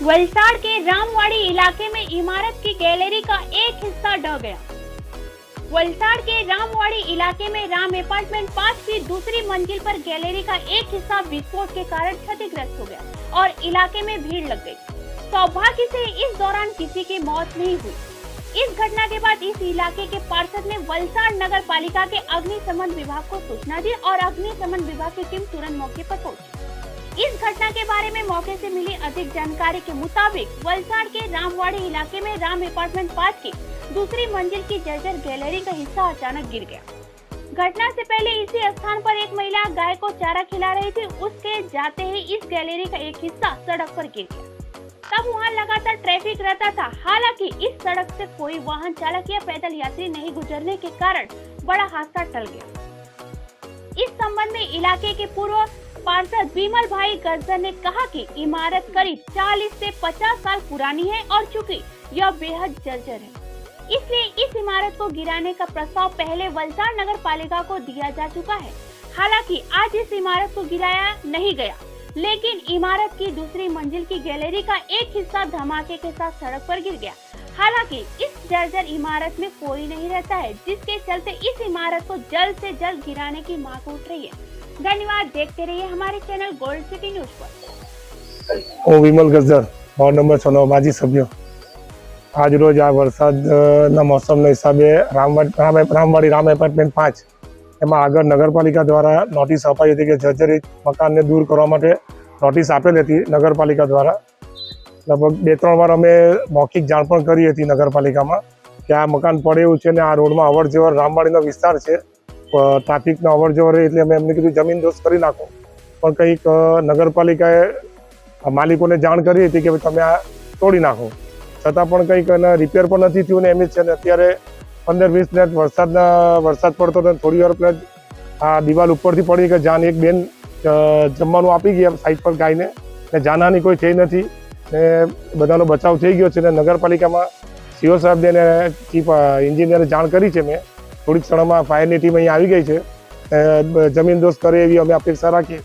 वलसाड़ के रामवाड़ी इलाके में इमारत की गैलरी का एक हिस्सा ढह गया। वलसाड़ के रामवाड़ी इलाके में राम अपार्टमेंट 5 की दूसरी मंजिल पर गैलरी का एक हिस्सा विस्फोट के कारण क्षतिग्रस्त हो गया और इलाके में भीड़ लग गई। सौभाग्य से इस दौरान किसी की मौत नहीं हुई। इस घटना के बाद इस इलाके के पार्षद ने वलसाड़ नगर पालिका के अग्निशमन विभाग को सूचना दी और अग्निशमन विभाग की टीम तुरंत मौके पर पहुंची। इस घटना के बारे में मौके से मिली अधिक जानकारी के मुताबिक वलसाड़ के रामवाड़ी इलाके में राम अपार्टमेंट 5 की दूसरी मंजिल की जर्जर गैलरी का हिस्सा अचानक गिर गया। घटना से पहले इसी स्थान पर एक महिला गाय को चारा खिला रही थी। उसके जाते ही इस गैलरी का एक हिस्सा सड़क पर गिर गया। तब वहां लगातार ट्रैफिक रहता था। हालांकि इस सड़क से कोई वाहन चालक या पैदल यात्री नहीं गुजरने के कारण बड़ा हादसा टल गया। इस संबंध में इलाके के पूर्व पार्षद विमल भाई गर्जर ने कहा कि इमारत करीब 40 से 50 साल पुरानी है और चूंकि यह बेहद जर्जर है, इसलिए इस इमारत को गिराने का प्रस्ताव पहले वलसाड़ नगर पालिका को दिया जा चुका है। हालांकि आज इस इमारत को गिराया नहीं गया, लेकिन इमारत की दूसरी मंजिल की गैलरी का एक हिस्सा धमाके के साथ सड़क पर गिर गया। हालांकि इस जर्जर इमारत में कोई नहीं रहता है, जिसके चलते इस इमारत को जल्द से जल्द गिराने की मांग उठ रही है। धन्यवाद। देखते रहिए हमारे चैनल गोल्ड सिटी न्यूज पर। विमल गजर वार्ड नंबर 6 माजी सभ्य। आज रोज आ वरसादना मौसमना हिसाबे रामवाड़ी राम एपार्टमेंट 5 एमां आगळ नगरपालिका द्वारा नोटिस अपाई हती के जर्जरित मकानने दूर करवा माटे नोटिस आपेल हती नगरपालिका द्वारा। लगभग 2-3 वार अमे मौखिक जाण पण करी हती नगरपालिकामां के आ मकान पड़े एवुं छे ने आ रोडमां अवरजवर रामवाड़ीनो विस्तार छे, ट्राफिक अवरजवर एटले अमे एमने कीधुं जमीन दोस्त करी नाखो, पण कंईक नगरपालिकाए मालिकोने जाण करी हती के तमे आ तोड़ी नाखो, छतां पण कंईक रिपेर पण नथी थयुं ने एम ज छे। अत्यारे 15-20 मिनिट वरसाद पड़तो तो थोड़ी वार पहले आ दीवाल उपरथी पड़ी के जान एक बेन जमवानुं आपी गया साइड पर गायने ने जानहानी कोई थई नथी ने बधानो बचाव थई गयो छे। नगरपालिकामां सीओ साहेब ने चीफ इंजीनियरे जाण करी छे। मैं थोड़ी क्षणमां फायरनी टीम अहीं आवी गई छे। जमीन दोस्त करे एवी अमे अपेक्षा राखीए।